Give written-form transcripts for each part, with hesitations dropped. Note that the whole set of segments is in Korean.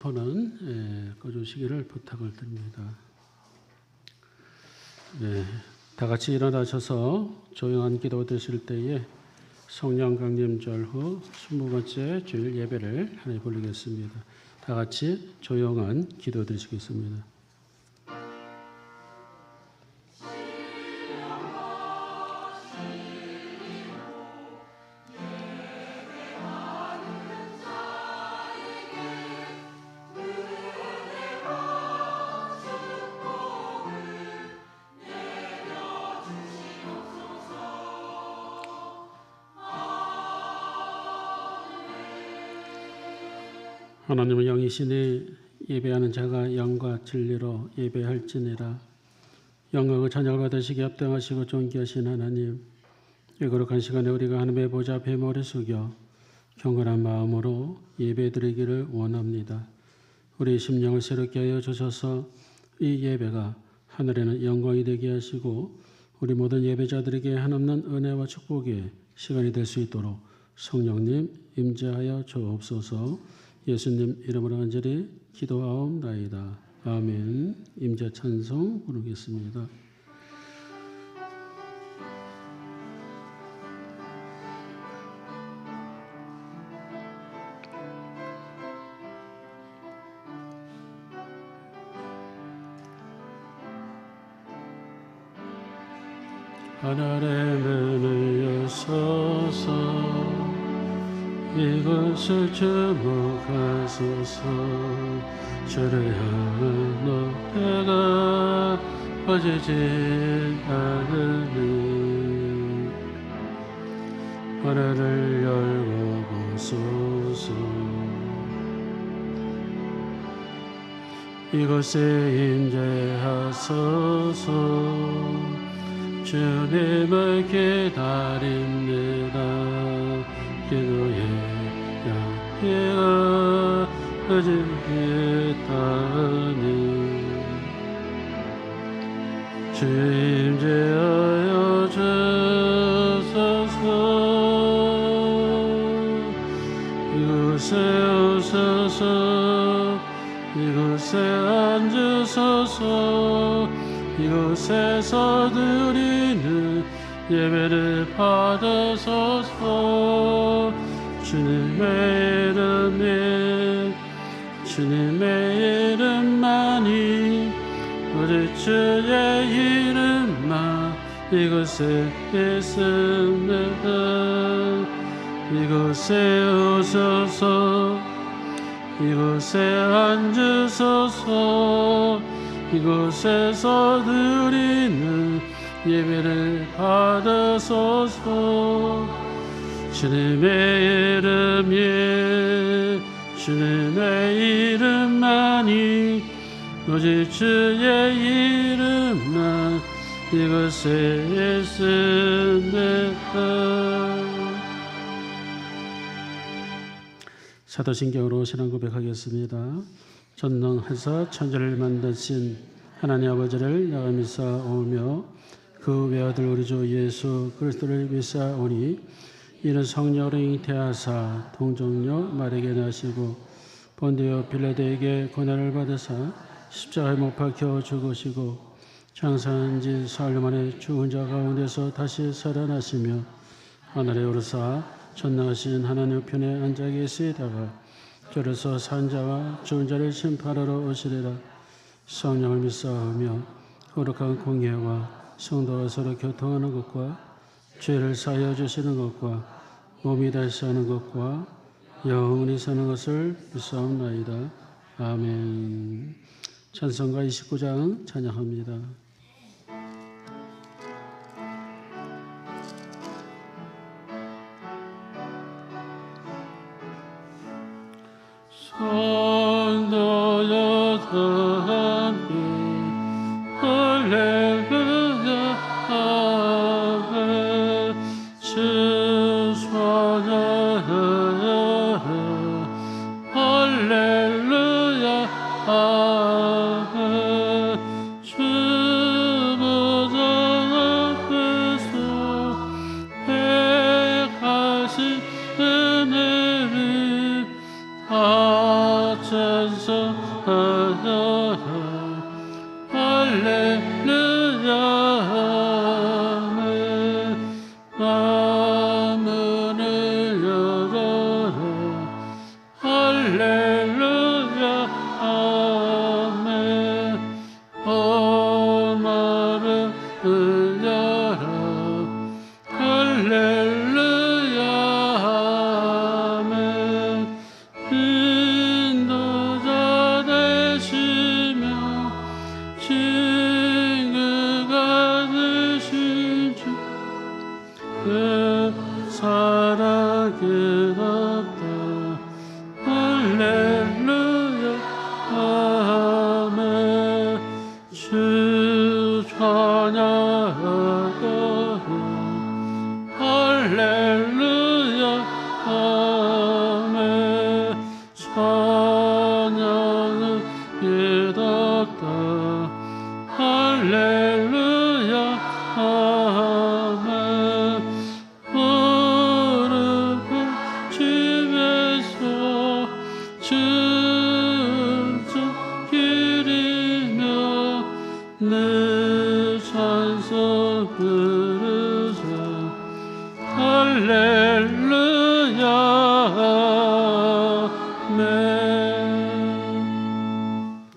핸드폰은 꺼주시기를 부탁을 드립니다. 다 같이 일어나셔서 조용한 기도 드실 때에 성령 강림절 후 20번째 주일 예배를 하나님 부르겠습니다. 다 같이 조용한 기도 드리시겠습니다. 하나님은 영이시니 예배하는 자가 영과 진리로 예배할지니라. 영광을 찬양을 받으시기 합당하시고 존귀하신 하나님, 이 거룩한 시간에 우리가 하나님의 보좌 앞에 머리 숙여 경건한 마음으로 예배드리기를 원합니다. 우리 심령을 새롭게 하여 주셔서 이 예배가 하늘에는 영광이 되게 하시고 우리 모든 예배자들에게 한없는 은혜와 축복의 시간이 될 수 있도록 성령님 임재하여 주옵소서. 예수님 이름으로 간절히 기도하옵나이다. 아멘. 임재 찬송 부르겠습니다. 하늘의 문을 여소서 이것을 주목하소서. 주를 향한 노래가 꺼지지 않으니 하늘을 열고 보소서. 이곳에 임재하소서. 주님을 기다립니다. 기도의 양해가 흐지겠다니 주 임재하여 주소서. 이곳에 오소서. 이곳에 앉으소서. 이곳에서 드리는 예배를 받으소서. 주님의 이름만이 오직 주의 이름만 이곳에 있습니다. 이곳에 오소서. 이곳에 앉으소서. 이곳에서 드리는 예배를 받으소서. 주님의 이름만이 오직 주의 이름만 이곳에 있습니다. 사도신경으로 신앙 고백하겠습니다. 전능하사 천지를 만드신 하나님 아버지를 나가 믿사오며 그 외아들 우리 주 예수 그리스도를 믿사오니 이는 성령으로 잉태하사 동정녀 마리아에게 나시고 본디오 빌라도에게 고난을 받으사 십자가에 못 박혀 죽으시고 장사한 지 사흘 만에 죽은 자 가운데서 다시 살아나시며 하늘에 오르사 전능하신 하나님 편에 앉아 계시다가 저로서 산 자와 죽은 자를 심판하러 오시리라. 성령을 믿사오며 거룩한 공예와 성도가 서로 교통하는 것과 죄를 사하여 주시는 것과 몸이 다시 사는 것과 영원히 사는 것을 믿사옵나이다. 아멘. 찬송가 29장 찬양합니다. 성도여 다 함께 할렐루야 아멘. 주 찬양하여 할렐루야 아멘. 주 보좌 앞에서 행하신 은혜를 다 찬송 할렐루야 아멘 문을 열어라 할렐루야 아멘 마음을 열어 할렐루야 아멘 인도자 되시며 친구가 되신 주 그 사랑 끝없다 할렐루야 아멘 주 찬양하라 할렐루야 아멘 찬양은 끝없다 할렐루야 아멘 오르고 집에서 춤추 기리며 내 찬송 부르자 할렐루야 아멘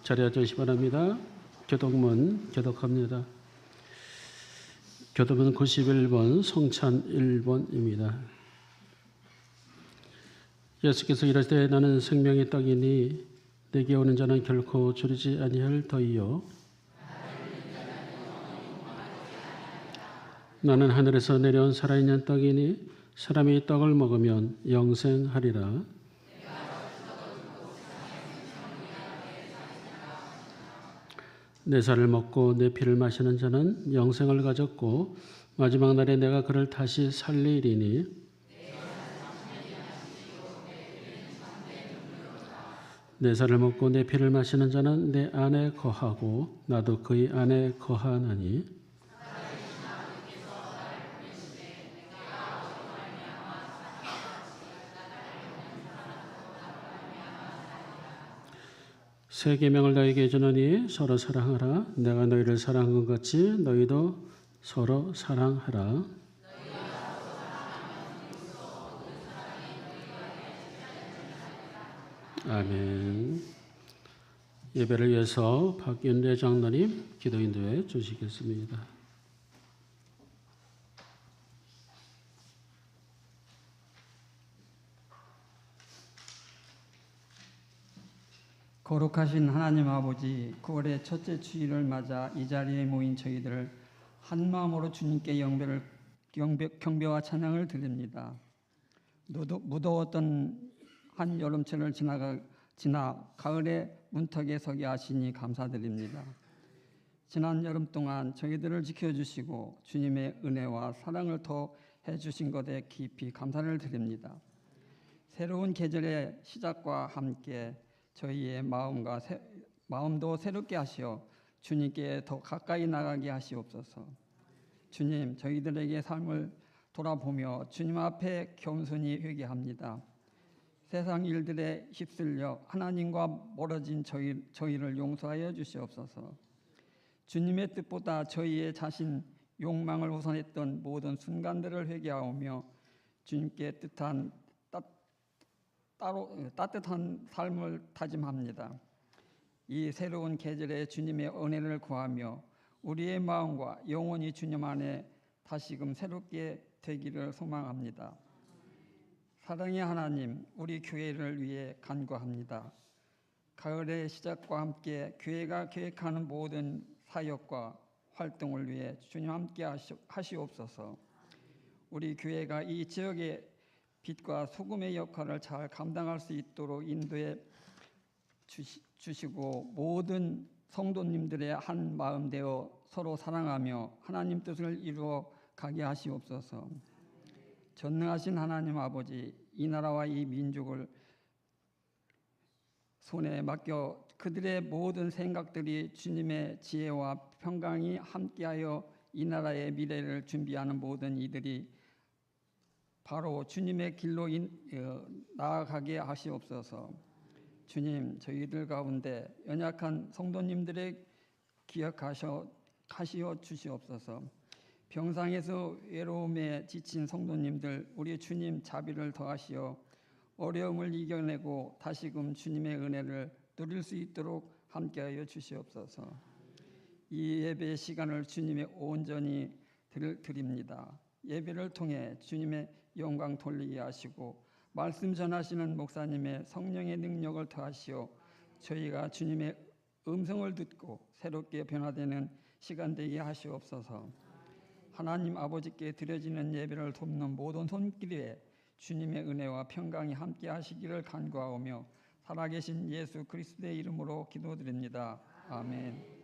자리에 앉으시 바랍니다. 교독문 교독합니다. 교독문 91번 성찬 1번입니다. 예수께서 이럴 때 나는 생명의 떡이니 내게 오는 자는 결코 줄이지 아니할 터이요 나는 하늘에서 내려온 살아있는 떡이니 사람이 떡을 먹으면 영생하리라. 내 살을 먹고 내 피를 마시는 자는 영생을 가졌고 마지막 날에 내가 그를 다시 살리리니 내 살을 먹고 내 피를 마시는 자는 내 안에 거하고 나도 그의 안에 거하나니 새 계명을 너희에게 주노니 서로 사랑하라. 내가 너희를 사랑한 것 같이 너희도 서로 사랑하라. 아멘. 예배를 위해서 박윤래 장로님 기도 인도해 주시겠습니다. 거룩하신 하나님 아버지, 9월의 첫째 주일을 맞아 이 자리에 모인 저희들을 한 마음으로 주님께 경배와 찬양을 드립니다. 무더웠던 한 여름철을 지나 가을의 문턱에 서게 하시니 감사드립니다. 지난 여름 동안 저희들을 지켜주시고 주님의 은혜와 사랑을 더해 주신 것에 깊이 감사를 드립니다. 새로운 계절의 시작과 함께 저희의 마음도 새롭게 하시어 주님께 더 가까이 나가게 하시옵소서. 주님, 저희들에게 삶을 돌아보며 주님 앞에 겸손히 회개합니다. 세상 일들에 휩쓸려 하나님과 멀어진 저희를 용서하여 주시옵소서. 주님의 뜻보다 저희의 자신 욕망을 우선했던 모든 순간들을 회개하오며 주님께 따뜻한 삶을 다짐합니다. 이 새로운 계절에 주님의 은혜를 구하며 우리의 마음과 영혼이 주님 안에 다시금 새롭게 되기를 소망합니다. 사랑의 하나님, 우리 교회를 위해 간구합니다. 가을의 시작과 함께 교회가 계획하는 모든 사역과 활동을 위해 주님 함께 하시옵소서. 우리 교회가 이 지역의 빛과 소금의 역할을 잘 감당할 수 있도록 인도해 주시고 모든 성도님들의 한 마음 되어 서로 사랑하며 하나님 뜻을 이루어 가게 하시옵소서. 전능하신 하나님 아버지, 이 나라와 이 민족을 손에 맡겨 그들의 모든 생각들이 주님의 지혜와 평강이 함께하여 이 나라의 미래를 준비하는 모든 이들이 바로 주님의 길로 나아가게 하시옵소서. 주님, 저희들 가운데 연약한 성도님들의 기억하시어 주시옵소서. 병상에서 외로움에 지친 성도님들, 우리 주님 자비를 더하시어 어려움을 이겨내고 다시금 주님의 은혜를 누릴 수 있도록 함께하여 주시옵소서. 이 예배의 시간을 주님의 온전히 드립니다. 예배를 통해 주님의 영광 돌리게 하시고 말씀 전하시는 목사님의 성령의 능력을 더하시어 저희가 주님의 음성을 듣고 새롭게 변화되는 시간 되게 하시옵소서. 하나님 아버지께 드려지는 예배를 돕는 모든 손길에 주님의 은혜와 평강이 함께 하시기를 간구하오며 살아계신 예수 그리스도의 이름으로 기도드립니다. 아멘.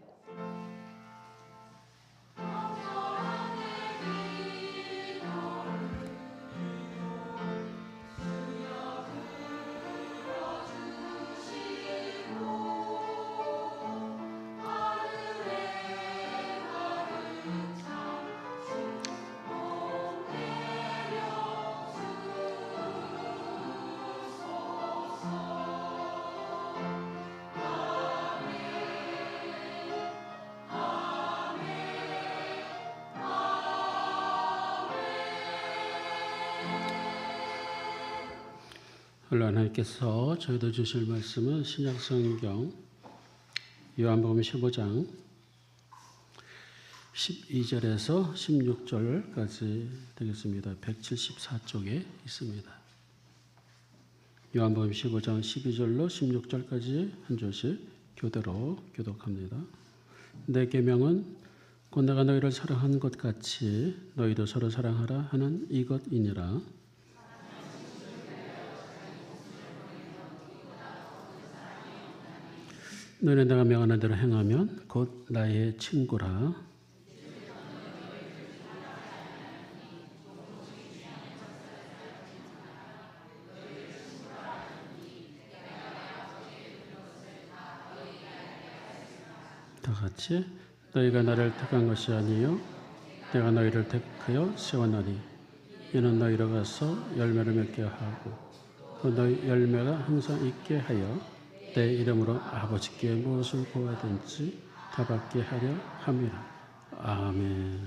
하나님께서 저희도 주실 말씀은 신약성경 요한복음 15장 12절에서 16절까지 되겠습니다. 174쪽에 있습니다. 요한복음 15장 12절로 16절까지 한 절씩 교대로 교독합니다. 내 계명은 곧 내가 너희를 사랑한 것 같이 너희도 서로 사랑하라 하는 이것이니라. 너희는 내가 명하는 대로 행하면 곧 나의 친구라. 다 같이 너희가 나를 택한 것이 아니요 내가 너희를 택하여 세웠나니 이는 너희로 가서 열매를 맺게 하고 또 너희 열매가 항상 있게 하여 내 이름으로 아버지께 무엇을 구하든지 다 받게 하려 함이라. 아멘.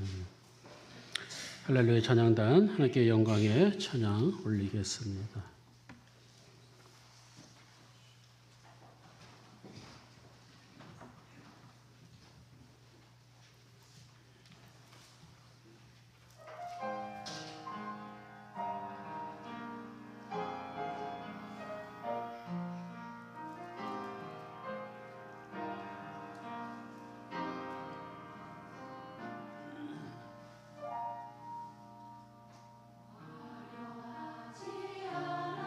할렐루야. 찬양단 하나님께 영광의 찬양 올리겠습니다. 화려하지 않아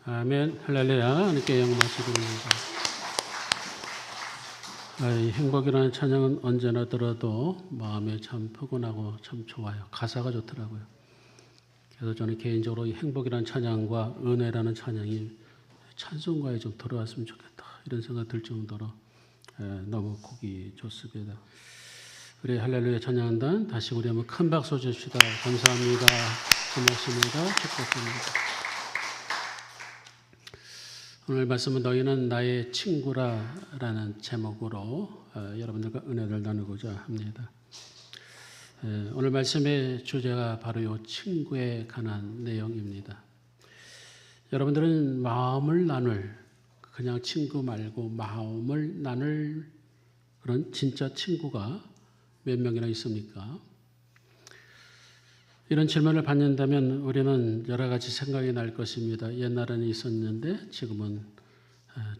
아멘. 할렐루야. 하나님께 영광드립니다. 이 행복이라는 찬양은 언제나 들어도 마음에 참 포근하고 참 좋아요. 가사가 좋더라고요. 그래서 저는 개인적으로 이 행복이라는 찬양과 은혜라는 찬양이 찬송가에 좀 들어왔으면 좋겠다 이런 생각 들 정도로 너무 곡이 좋습니다. 우리 할렐루야 찬양한단 다시 우리 한번 큰 박수 주시다. 감사합니다. 고맙습니다. 축복합니다. 오늘 말씀은 너희는 나의 친구라라는 제목으로 여러분들과 은혜를 나누고자 합니다. 오늘 말씀의 주제가 바로 이 친구에 관한 내용입니다. 여러분들은 마음을 나눌, 그냥 친구 말고 마음을 나눌 그런 진짜 친구가 몇 명이나 있습니까? 이런 질문을 받는다면 우리는 여러 가지 생각이 날 것입니다. 옛날에는 있었는데 지금은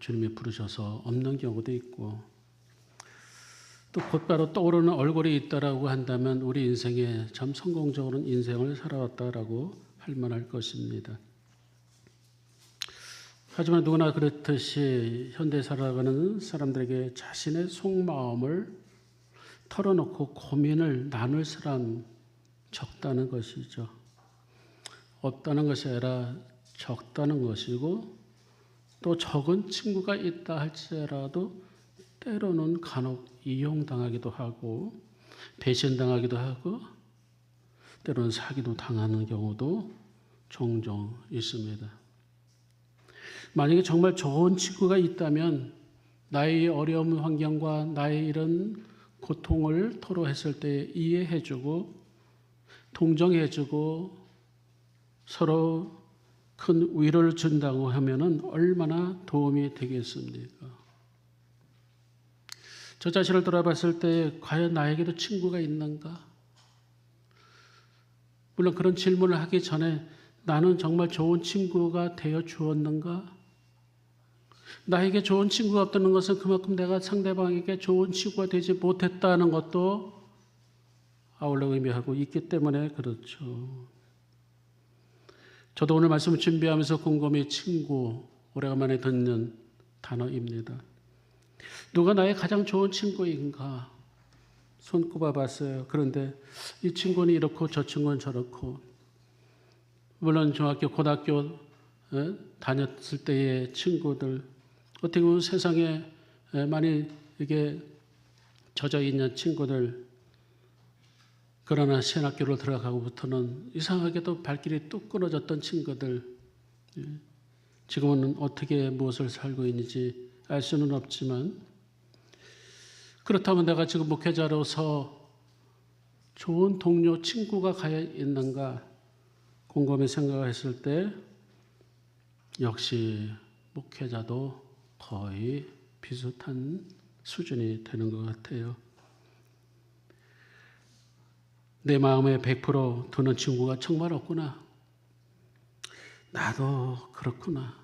주님이 부르셔서 없는 경우도 있고, 또 곧바로 떠오르는 얼굴이 있다라고 한다면 우리 인생에 참 성공적으로 인생을 살아왔다라고 할 만할 것입니다. 하지만 누구나 그렇듯이 현대에 살아가는 사람들에게 자신의 속마음을 털어놓고 고민을 나눌 사람 적다는 것이죠. 없다는 것이 아니라 적다는 것이고, 또 적은 친구가 있다 할지라도 때로는 간혹 이용당하기도 하고 배신당하기도 하고 때로는 사기도 당하는 경우도 종종 있습니다. 만약에 정말 좋은 친구가 있다면 나의 어려운 환경과 나의 이런 고통을 토로했을 때 이해해주고 동정해주고 서로 큰 위로를 준다고 하면은 얼마나 도움이 되겠습니까? 저 자신을 돌아봤을 때 과연 나에게도 친구가 있는가? 물론 그런 질문을 하기 전에 나는 정말 좋은 친구가 되어 주었는가? 나에게 좋은 친구가 없다는 것은 그만큼 내가 상대방에게 좋은 친구가 되지 못했다는 것도 아울러 의미하고 있기 때문에 그렇죠. 저도 오늘 말씀을 준비하면서 곰곰이 친구, 오래간만에 듣는 단어입니다. 누가 나의 가장 좋은 친구인가? 손꼽아 봤어요. 그런데 이 친구는 이렇고 저 친구는 저렇고, 물론 중학교, 고등학교 다녔을 때의 친구들, 어떻게 보면 세상에 많이 이게 젖어 있는 친구들, 그러나 신학교를 들어가고부터는 이상하게도 발길이 뚝 끊어졌던 친구들, 지금은 어떻게 무엇을 살고 있는지 알 수는 없지만, 그렇다면 내가 지금 목회자로서 좋은 동료, 친구가 가야 있는가 곰곰이 생각했을 때 역시 목회자도 거의 비슷한 수준이 되는 것 같아요. 내 마음에 100% 두는 친구가 정말 없구나. 나도 그렇구나.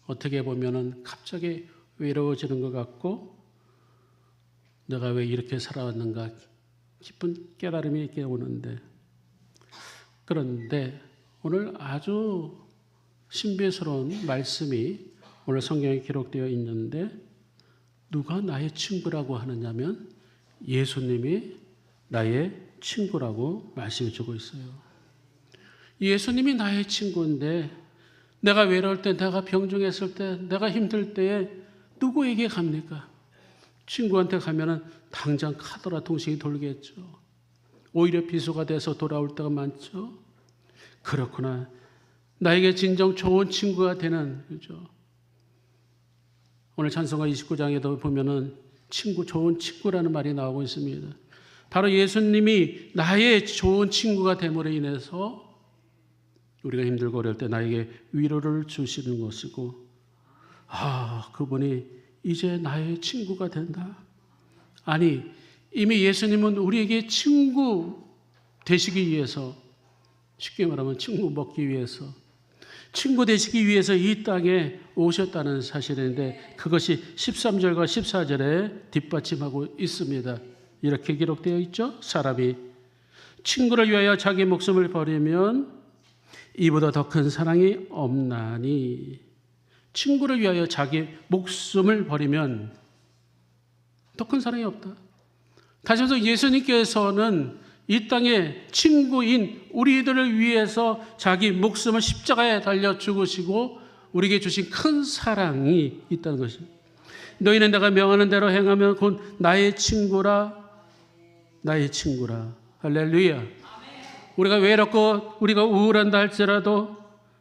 어떻게 보면은 갑자기 외로워지는 것 같고, 내가 왜 이렇게 살아왔는가 깊은 깨달음이 이렇게 오는데, 그런데 오늘 아주 신비스러운 말씀이 오늘 성경에 기록되어 있는데, 누가 나의 친구라고 하느냐면 예수님이 나의 친구라고 말씀해 주고 있어요. 예수님이 나의 친구인데, 내가 외로울 때, 내가 병중했을 때, 내가 힘들 때에 누구에게 갑니까? 친구한테 가면은 당장 카더라 통신이 돌겠죠. 오히려 비수가 돼서 돌아올 때가 많죠. 그렇구나. 나에게 진정 좋은 친구가 되는, 그죠? 오늘 찬송가 29장에도 보면은 친구, 좋은 친구라는 말이 나오고 있습니다. 바로 예수님이 나의 좋은 친구가 됨으로 인해서 우리가 힘들고 어려울 때 나에게 위로를 주시는 것이고, 그분이 이제 나의 친구가 된다. 아니, 이미 예수님은 우리에게 친구 되시기 위해서, 쉽게 말하면 친구 먹기 위해서, 친구 되시기 위해서 이 땅에 오셨다는 사실인데, 그것이 13절과 14절에 뒷받침하고 있습니다. 이렇게 기록되어 있죠. 사람이 친구를 위하여 자기 목숨을 버리면 이보다 더 큰 사랑이 없나니. 친구를 위하여 자기 목숨을 버리면 더 큰 사랑이 없다. 다시 말해서 예수님께서는 이 땅에 친구인 우리들을 위해서 자기 목숨을 십자가에 달려 죽으시고 우리에게 주신 큰 사랑이 있다는 것입니다. 너희는 내가 명하는 대로 행하면 곧 나의 친구라, 나의 친구라. 할렐루야. 우리가 외롭고 우리가 우울한다 할지라도,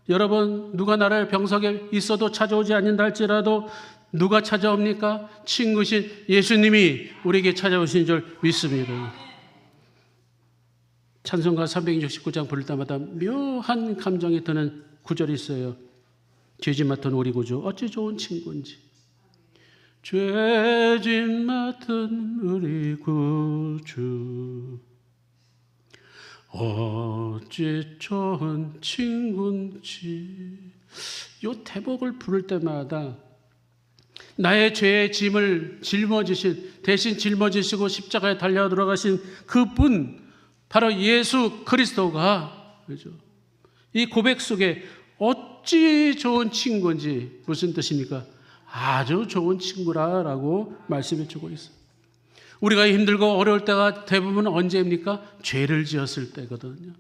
여러분 누가 나를 병석에 있어도 찾아오지 않는다 할지라도 누가 찾아옵니까? 친구신 예수님이 우리에게 찾아오신 줄 믿습니다. 찬송가 369장 부를 때마다 묘한 감정이 드는 구절이 있어요. 죄짐 맡은 우리 구주 어찌 좋은 친구인지. 죄짐 맡은 우리 구주 어찌 좋은 친구인지. 이 대목을 부를 때마다 나의 죄의 짐을 대신 짊어지시고 십자가에 달려 들어가신 그분, 바로 예수 그리스도가, 그렇죠? 이 고백 속에 어찌 좋은 친구인지 무슨 뜻입니까? 아주 좋은 친구라라고 말씀해 주고 있어요. 우리가 힘들고 어려울 때가 대부분 언제입니까? 죄를 지었을 때거든요.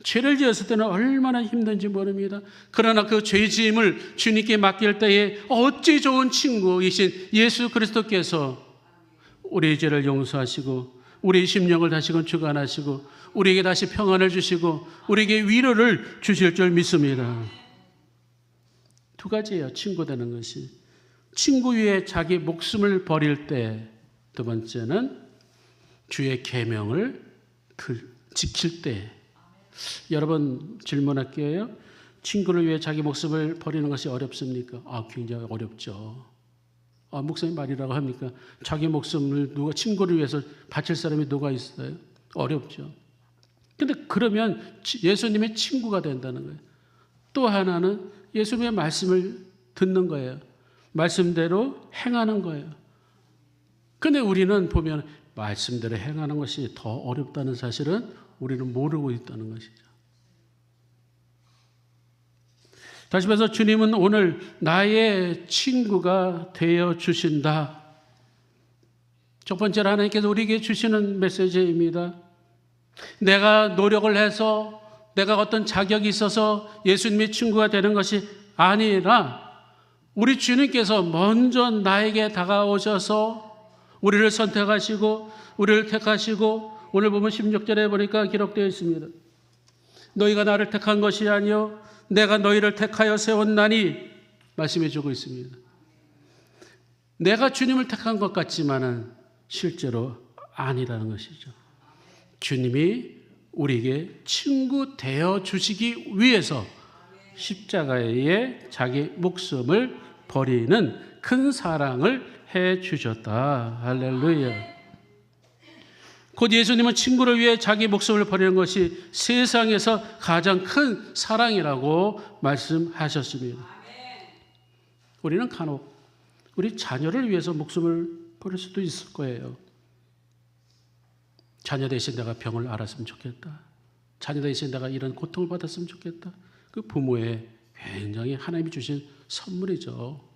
죄를 지었을 때는 얼마나 힘든지 모릅니다. 그러나 그 죄짐을 주님께 맡길 때에 어찌 좋은 친구이신 예수 그리스도께서 우리의 죄를 용서하시고 우리의 심령을 다시금 주관하시고 우리에게 다시 평안을 주시고 우리에게 위로를 주실 줄 믿습니다. 두 가지예요. 친구 되는 것이. 친구 위에 자기 목숨을 버릴 때, 두 번째는 주의 계명을 지킬 때. 여러분 질문할게요. 친구를 위해 자기 목숨을 버리는 것이 어렵습니까? 굉장히 어렵죠. 목사님 말이라고 합니까? 자기 목숨을 친구를 위해서 바칠 사람이 누가 있어요? 어렵죠. 근데 그러면 예수님의 친구가 된다는 거예요. 또 하나는 예수님의 말씀을 듣는 거예요. 말씀대로 행하는 거예요. 근데 우리는 보면 말씀대로 행하는 것이 더 어렵다는 사실은 우리는 모르고 있다는 것이죠. 다시 말해서 주님은 오늘 나의 친구가 되어 주신다. 첫 번째로 하나님께서 우리에게 주시는 메시지입니다. 내가 노력을 해서 내가 어떤 자격이 있어서 예수님의 친구가 되는 것이 아니라 우리 주님께서 먼저 나에게 다가오셔서 우리를 선택하시고 우리를 택하시고, 오늘 보면 16절에 보니까 기록되어 있습니다. 너희가 나를 택한 것이 아니요 내가 너희를 택하여 세웠나니 말씀해 주고 있습니다. 내가 주님을 택한 것 같지만은 실제로 아니라는 것이죠. 주님이 우리에게 친구 되어 주시기 위해서 십자가에 자기 목숨을 버리는 큰 사랑을 해 주셨다. 할렐루야. 곧 예수님은 친구를 위해 자기 목숨을 버리는 것이 세상에서 가장 큰 사랑이라고 말씀하셨습니다. 우리는 간혹 우리 자녀를 위해서 목숨을 버릴 수도 있을 거예요. 자녀 대신 내가 병을 앓았으면 좋겠다. 자녀 대신 내가 이런 고통을 받았으면 좋겠다. 그 부모의 굉장히 하나님이 주신 선물이죠.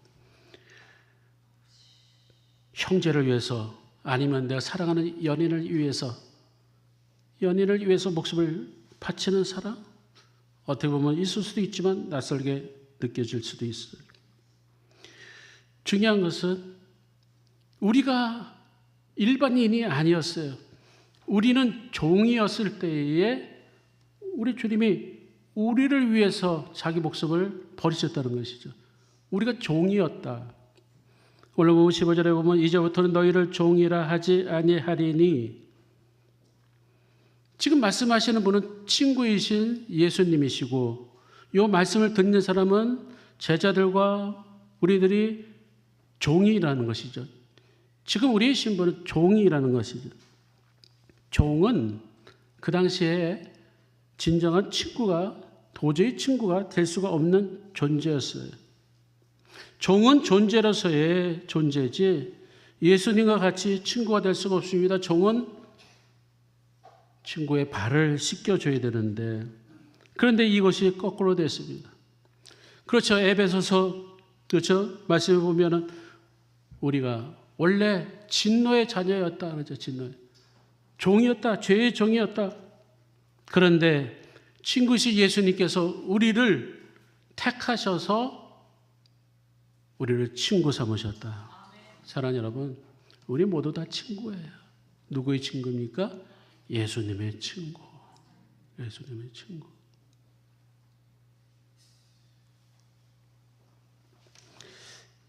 형제를 위해서, 아니면 내가 사랑하는 연인을 위해서 목숨을 바치는 사람, 어떻게 보면 있을 수도 있지만 낯설게 느껴질 수도 있어요. 중요한 것은 우리가 일반인이 아니었어요. 우리는 종이었을 때에 우리 주님이 우리를 위해서 자기 목숨을 버리셨다는 것이죠. 우리가 종이었다. 오늘 15절에 보면 이제부터는 너희를 종이라 하지 아니하리니, 지금 말씀하시는 분은 친구이신 예수님이시고 이 말씀을 듣는 사람은 제자들과 우리들이 종이라는 것이죠. 지금 우리의 신분은 종이라는 것이죠. 종은 그 당시에 진정한 친구가, 도저히 친구가 될 수가 없는 존재였어요. 종은 존재로서의 존재지 예수님과 같이 친구가 될 수가 없습니다. 종은 친구의 발을 씻겨줘야 되는데, 그런데 이것이 거꾸로 됐습니다. 그렇죠. 에베소서 그렇죠? 말씀에 보면은 우리가 원래 진노의 자녀였다 그러죠. 진노의 종이었다. 죄의 종이었다. 그런데 친구신 예수님께서 우리를 택하셔서 우리를 친구 삼으셨다. 사랑하는 여러분, 우리 모두 다 친구예요. 누구의 친구입니까? 예수님의 친구. 예수님의 친구.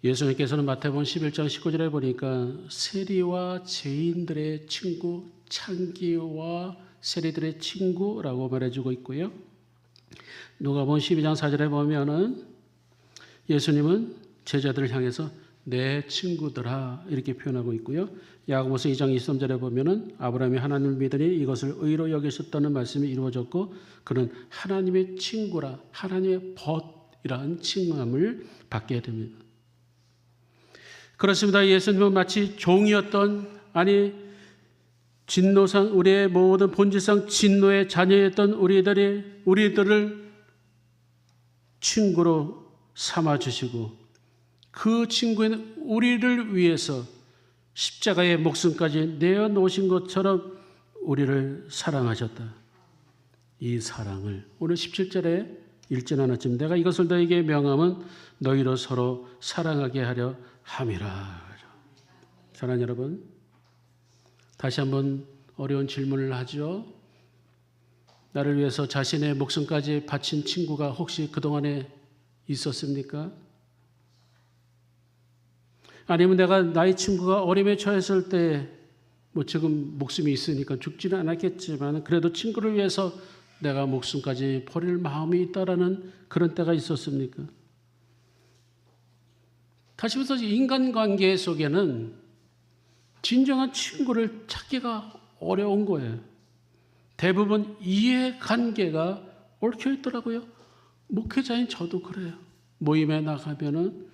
예수님께서는 마태복음 11장 19절에 보니까 세리와 죄인들의 친구, 창기와 세리들의 친구라고 말해주고 있고요. 누가복음 12장 4절에 보면은 예수님은 제자들을 향해서 내 친구들아 이렇게 표현하고 있고요. 야고보서 2장 23절에 보면은 아브라함이 하나님을 믿으니 이것을 의로 여기셨다는 말씀이 이루어졌고 그는 하나님의 친구라 하나님의 벗이라는 칭함을 받게 됩니다. 그렇습니다. 예수님은 마치 종이었던 진노상 우리의 모든 본질상 진노의 자녀였던 우리들을 친구로 삼아주시고 그 친구인 우리를 위해서 십자가의 목숨까지 내어놓으신 것처럼 우리를 사랑하셨다. 이 사랑을 오늘 17절에 읽진 않았지만 내가 이것을 너에게 명함은 너희로 서로 사랑하게 하려 함이라. 사랑하는 여러분, 다시 한번 어려운 질문을 하죠. 나를 위해서 자신의 목숨까지 바친 친구가 혹시 그동안에 있었습니까? 아니면 내가 나의 친구가 어려움에 처했을 때 뭐 지금 목숨이 있으니까 죽지는 않았겠지만 그래도 친구를 위해서 내가 목숨까지 버릴 마음이 있다라는 그런 때가 있었습니까? 다시 말해서 인간관계 속에는 진정한 친구를 찾기가 어려운 거예요. 대부분 이해관계가 얽혀 있더라고요. 목회자인 저도 그래요. 모임에 나가면은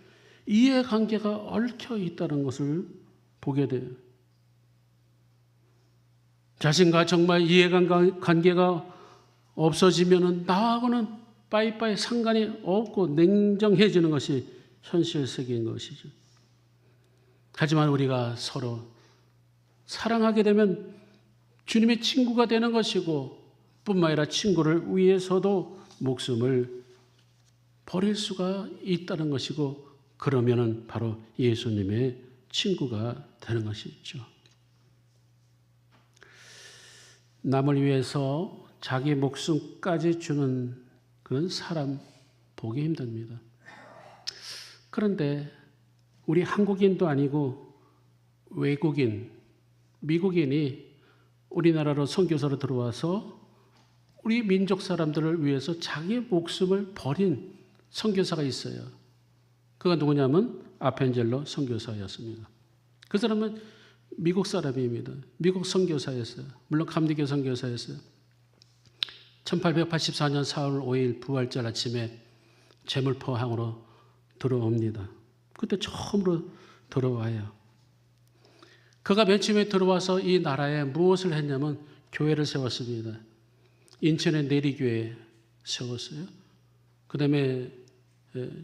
이해관계가 얽혀 있다는 것을 보게 돼요. 자신과 정말 이해관계가 없어지면은 나하고는 빠이빠이 상관이 없고 냉정해지는 것이 현실 세계인 것이죠. 하지만 우리가 서로 사랑하게 되면 주님의 친구가 되는 것이고 뿐만 아니라 친구를 위해서도 목숨을 버릴 수가 있다는 것이고 그러면은 바로 예수님의 친구가 되는 것이죠. 남을 위해서 자기 목숨까지 주는 그런 사람 보기 힘듭니다. 그런데 우리 한국인도 아니고 외국인, 미국인이 우리나라로 선교사로 들어와서 우리 민족 사람들을 위해서 자기의 목숨을 버린 선교사가 있어요. 그가 누구냐면 아펜젤로 선교사였습니다. 그 사람은 미국 사람입니다. 미국 선교사였어요. 물론 감리교 선교사였어요. 1884년 4월 5일 부활절 아침에 제물포항으로 들어옵니다. 그때 처음으로 들어와요. 그가 맨 처음에 들어와서 이 나라에 무엇을 했냐면 교회를 세웠습니다. 인천의 내리교회 세웠어요. 그 다음에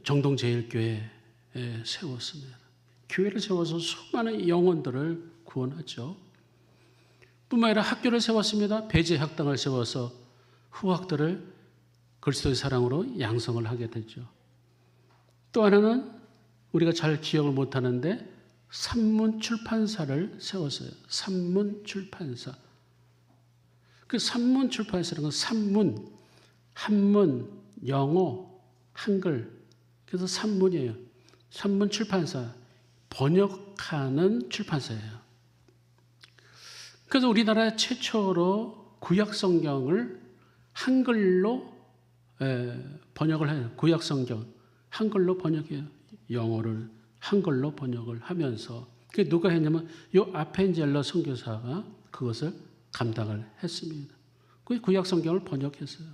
정동제일교회 세웠습니다. 교회를 세워서 수많은 영혼들을 구원하죠. 뿐만 아니라 학교를 세웠습니다. 배제학당을 세워서 후학들을 그리스도의 사랑으로 양성을 하게 되죠. 또 하나는 우리가 잘 기억을 못하는데 산문출판사를 세웠어요. 산문출판사. 그 산문출판사라는 건 산문, 한문, 영어, 한글. 그래서 산문이에요. 산문출판사. 번역하는 출판사예요. 그래서 우리나라 최초로 구약성경을 한글로 번역을 해요. 구약성경. 한글로 번역해요. 영어를 한글로 번역을 하면서 그게 누가 했냐면 이 아펜젤러 선교사가 그것을 감당을 했습니다. 그 구약 성경을 번역했어요.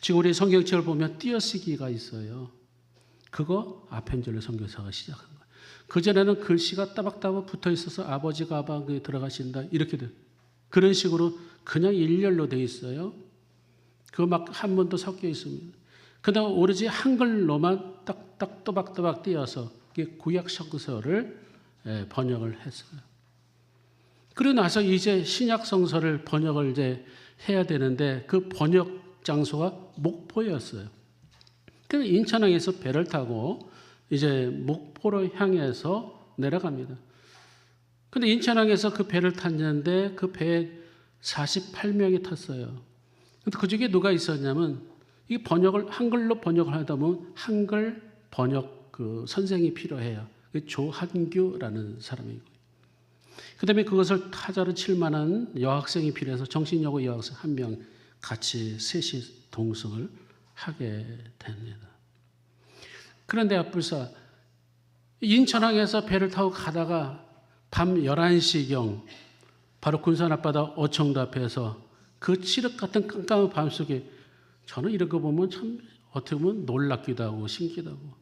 지금 우리 성경책을 보면 띄어쓰기가 있어요. 그거 아펜젤러 선교사가 시작한 거예요. 그전에는 글씨가 따박따박 붙어 있어서 아버지가 아방에 들어가신다 이렇게 돼요. 그런 식으로 그냥 일렬로 돼 있어요. 그거 막 한문도 섞여 있습니다. 그다음 오로지 한글로만 딱딱 또박또박 띄어서 구약 성서를 번역을 했어요. 그러고 나서 이제 신약 성서를 번역을 이제 해야 되는데 그 번역 장소가 목포였어요. 그래서 인천항에서 배를 타고 이제 목포로 향해서 내려갑니다. 근데 인천항에서 그 배를 탔는데 그 배에 48명이 탔어요. 근데 그 중에 누가 있었냐면 이 번역을 한글로 번역을 하다 보면 한글 번역 그 선생이 필요해요. 조한규라는 사람이고. 그다음에 그것을 타자로 칠 만한 여학생이 필요해서 정신여고 여학생 한 명 같이 셋이 동승을 하게 됩니다. 그런데 앞불사 인천항에서 배를 타고 가다가 밤 11시경 바로 군산 앞바다 어청도 앞에서 그 칠흑 같은 깜깜한 밤속에 저는 이런 거 보면 참 어떻게 보면 놀랍기도 하고 신기도 하고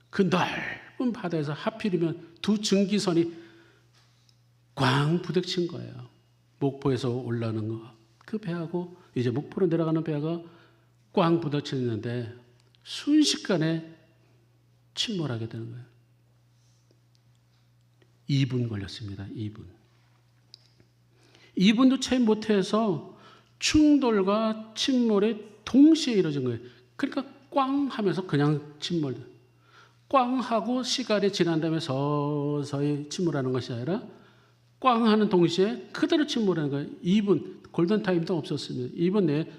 그 넓은 바다에서 하필이면 두 증기선이 꽝 부딪힌 거예요. 목포에서 올라오는 거. 그 배하고 이제 목포로 내려가는 배가 꽝 부딪혔는데 순식간에 침몰하게 되는 거예요. 2분 걸렸습니다. 2분도 채 못해서 충돌과 침몰이 동시에 이루어진 거예요. 그러니까 꽝 하면서 그냥 침몰. 꽝 하고 시간이 지난 다음에 서서히 침몰하는 것이 아니라 꽝 하는 동시에 그대로 침몰하는 거예요. 2분, 골든타임도 없었습니다. 2분 내에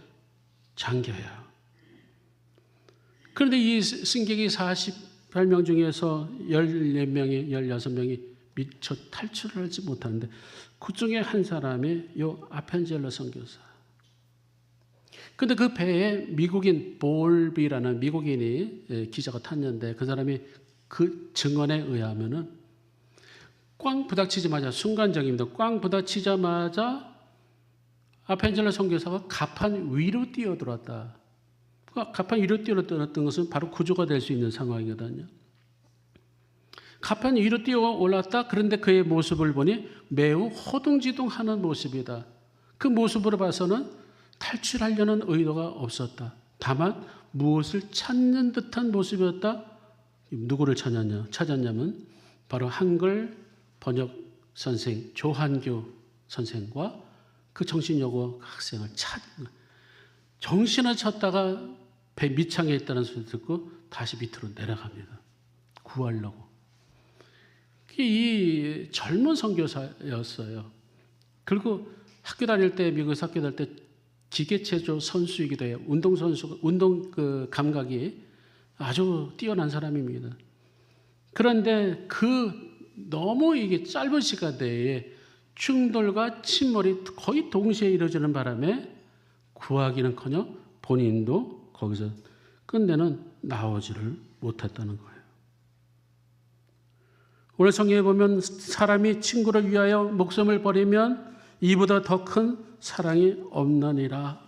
잠겨요. 그런데 이 승객이 48명 중에서 14명이, 16명이 미처 탈출을 하지 못하는데 그 중에 한 사람이 요 아펜젤러 선교사. 근데 그 배에 미국인 볼비라는 미국인이 기자가 탔는데 그 사람이 그 증언에 의하면은 꽝 부닥치자마자 순간적입니다. 꽝 부닥치자마자 아펜젤러 선교사가 가판 위로 뛰어들었다. 가판 위로 뛰어들었던 것은 바로 구조가 될 수 있는 상황이거든요. 가판 위로 뛰어 올랐다. 그런데 그의 모습을 보니 매우 허둥지둥하는 모습이다. 그 모습으로 봐서는 탈출하려는 의도가 없었다. 다만 무엇을 찾는 듯한 모습이었다. 누구를 찾았냐면 바로 한글 번역 선생 조한규 선생과 그 정신여고 학생을 찾는 거예요. 정신을 쳤다가 배 밑창에 있다는 소리 듣고 다시 밑으로 내려갑니다. 구하려고. 이 젊은 선교사였어요. 그리고 학교 다닐 때 미국에서 학교 다닐 때 기계체조 선수이기도 해요. 운동 그 감각이 아주 뛰어난 사람입니다. 그런데 너무 이게 짧은 시간 내에 충돌과 침몰이 거의 동시에 이루어지는 바람에 구하기는커녕 본인도 거기서 끝내는 나오지를 못했다는 거예요. 오늘 성경에 보면 사람이 친구를 위하여 목숨을 버리면 이보다 더 큰 사랑이 없느니라.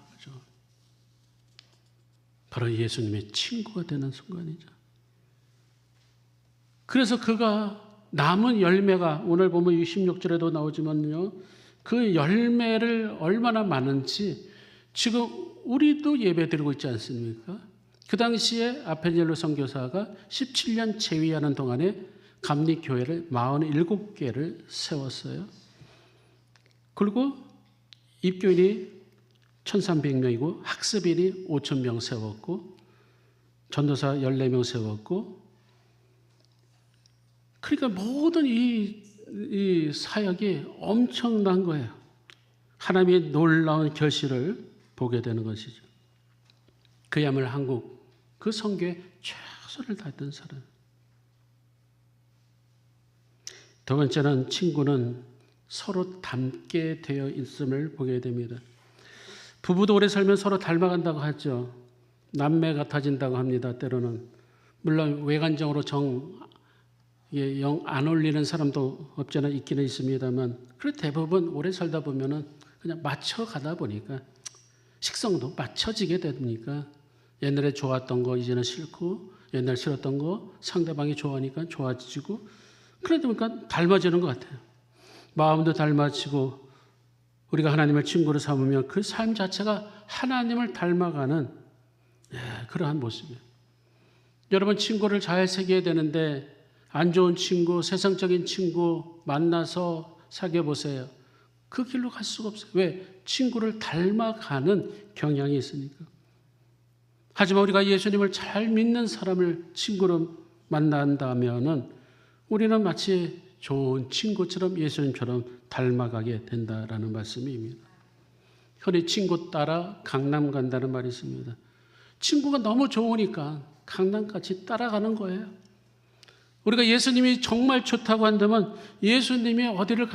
바로 예수님의 친구가 되는 순간이죠. 그래서 그가 남은 열매가 오늘 보면 16절에도 나오지만요. 그 열매를 얼마나 많은지 지금 우리도 예배 드리고 있지 않습니까? 그 당시에 아펜젤로 선교사가 17년 재위하는 동안에 감리교회를 47개를 세웠어요. 그리고 입교인이 1300명이고 학습인이 5000명 세웠고 전도사 14명 세웠고 그러니까 모든 이 사역이 엄청난 거예요. 하나님의 놀라운 결실을 보게 되는 것이죠. 그야말로 한국 그 선교에 최선을 다했던 사람. 두 번째는 친구는 서로 닮게 되어 있음을 보게 됩니다. 부부도 오래 살면 서로 닮아간다고 하죠. 남매 같아진다고 합니다. 때로는. 물론 외관적으로 영 안 어울리는 사람도 없지 않아 있기는 있습니다만 그래도 대부분 오래 살다 보면은 그냥 맞춰가다 보니까 식성도 맞춰지게 되니까 옛날에 좋았던 거 이제는 싫고 옛날 싫었던 거 상대방이 좋아하니까 좋아지고 그러다 보니까 닮아지는 것 같아요. 마음도 닮아지고 우리가 하나님을 친구로 삼으면 그 삶 자체가 하나님을 닮아가는 그러한 모습이에요. 여러분, 친구를 잘 새겨야 되는데 안 좋은 친구, 세상적인 친구 만나서 사귀어 보세요. 그 길로 갈 수가 없어요. 왜? 친구를 닮아가는 경향이 있으니까. 하지만 우리가 예수님을 잘 믿는 사람을 친구로 만난다면은 우리는 마치 좋은 친구처럼 예수님처럼 닮아가게 된다라는 말씀입니다. 흔히 친구 따라 강남 간다는 말이 있습니다. 친구가 너무 좋으니까 강남같이 따라가는 거예요. 우리가 예수님이 정말 좋다고 한다면 예수님이 어디를